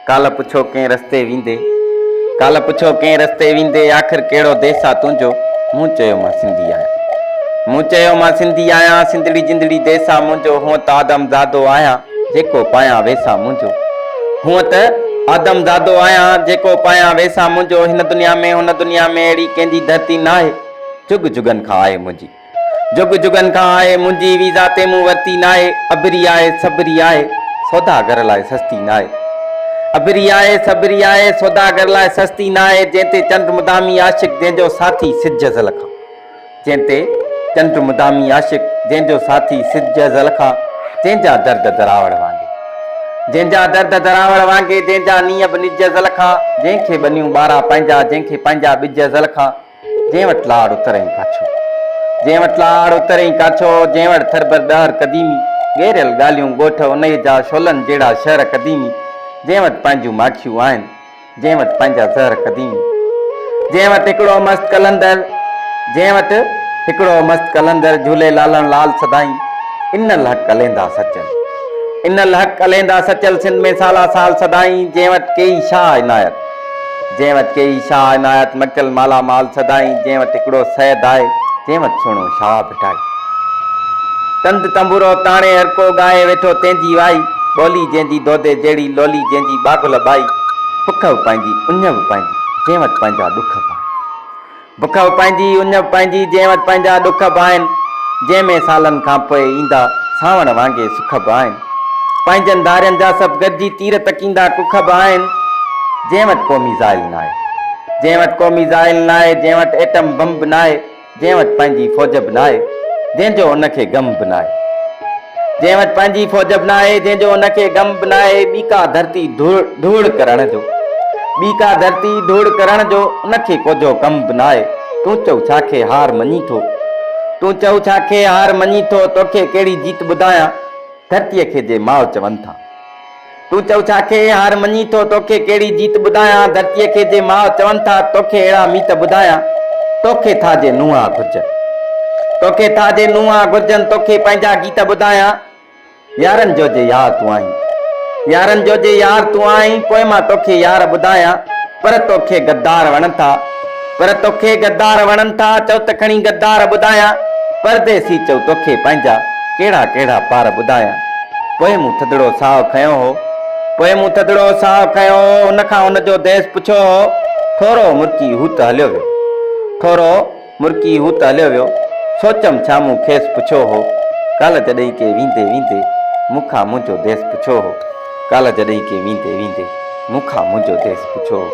काल पुछो कंहिं रस्ते वेंदे, काल पुछो कंहिं रस्ते वेंदे, आख़िर कहिड़ो देस आहे तुंहिंजो। मूं चयो मां सिंधी आहियां, मूं चयो मां सिंधी आहियां, सिंधड़ी जिंदड़ी देस आहे मुंहिंजो। हूअं त आदमज़ादो आहियां, जेको पायां वेसा मुंहिंजो। हूअं त आदमज़ादो आहियां, जेको पायां वेसा मुंहिंजो। हिन दुनिया में हुन दुनिया में अहिड़ी कंहिंजी धरती न आहे, जुग जुगनि खां आहे मुंहिंजी, जुग जुगनि खां आहे मुंहिंजी। वीज़ा ते मूं वरिती न आहे, अबरी आहे सबरी आहे, सौदागर लाइ सस्ती न आहे। अबरी आहे सबरी आहे, सौदागर लाइ सस्ती न आहे। जंहिं ते चंड मुदामी आशिक, जंहिंजो साथी सिज ज़लखा। जंहिं ते चंड मुदामी आशिक, जंहिंजो साथी सिज ज़लखा। जंहिंजा दर्द दरावड़ वांगे, जंहिंजा दर्द दरावड़ वांगे, जंहिंजा नीअ बि निज ज़लखा। जंहिंखे बनियूं ॿारहा पंहिंजा, जंहिंखे पंहिंजा ॿिज ज़लखा। जंहिं वटि लाड़ उतरई काछो, जंहिं वटि लाड़ उतरई काछो। जंहिं वटि थरबर ॾहर क़दीमी, गेरियल ॻाल्हियूं ॻोठ उन जा शोलनि जहिड़ा शहर क़दीमी। जंहिं वटि पंहिंजूं माखियूं आहिनि, जंहिं वटि पंहिंजा ज़हर क़दीमी। जंहिं वटि हिकिड़ो मस्त कलंदर, जंहिं वटि हिकिड़ो मस्त कलंदर, झूलेलालण लाल सदाई। इनल हक़ हलेंदा सचल, इनल हक़ हलेंदा सचल, सिंध में साला साल सदाई। जंहिं वटि कई शाह इनायत, जंहिं वटि कई शाह इनायत, मकल माला माल सदाई। जंहिं वटि हिकिड़ो सैद आहे, जंहिं वटि सुहिणो शाह बिठाई। तंद तंबूरो ताणे हर को ॻाए वेठो तंहिंजी वाई, ॿोली जंहिंजी दोदे जहिड़ी लोली, जंहिंजी बागुल बाई। बुख बि पंहिंजी उञ बि पंहिंजी, जंहिं वटि पंहिंजा ॾुख बि आहिनि। बुख बि पंहिंजी उञ बि पंहिंजी, जंहिं वटि पंहिंजा ॾुख बि आहिनि। जंहिं में सालनि खां पोइ ईंदा सावण वांगे सुख बि आहिनि। पंहिंजनि धारियनि जा सभु गॾिजी तीर तकींदा कुख बि आहिनि। जंहिं वटि को मिज़ाइल न आहे, जंहिं वटि को मिज़ाइल न आहे, जंहिं वटि एटम बम बि न आहे। जंहिं वटि पंहिंजी फ़ौज बि न आहे, जंहिंजो उनखे गम बि न आहे। जंहिं वटि पंहिंजी फ़ौज बि न आहे, जंहिंजो उनखे गम बि न आहे। ॿी का धरती धूड़ करण जो, ॿी का धरती धूड़ करण जो, उनखे कोजो कम बि न आहे। तूं चओ छाखे हार मञी थो, तूं चओ छाखे हार मञी थो, तोखे कहिड़ी जीत ॿुधायां, धरतीअ खे जे माउ चवनि था। तूं चओ छाखे हार मञी थो, तोखे कहिड़ी जीत ॿुधायां, धरतीअ खे जे माउ चवनि था। तोखे अहिड़ा मीत ॿुधायां, तोखे था जे नुंहं घुरिजनि, तोखे था जे नुंहं घुरिजनि। तोखे पंहिंजा गीत ॿुधायां, यारनि जो जे यार तूं आहीं, यारनि जो जे यार तूं आहीं। पोइ मां तोखे यार ॿुधायां, पर तोखे गद्दार वणनि था, पर तोखे गद्दार वणनि था। चओ त खणी गद्दार ॿुधायां, परदेसी चओ तोखे पंहिंजा कहिड़ा कहिड़ा पार ॿुधायां। पोइ मूं थधिड़ो साहु खयो हो, पोइ मूं थधिड़ो साहु खयो हो, उनखां उनजो देश पुछियो हो। थोरो मुर्की हू त हलियो वियो, थोरो मुर्की हू त हलियो वियो। सोचम छा मूं खेसि पुछियो हो, काल जॾहिं के वेंदे वेंदे मूंखां मुंहिंजो देश पुछियो हो। काल जॾहिं के वेंदे वेंदे मूंखां मुंहिंजो देश पुछियो हो।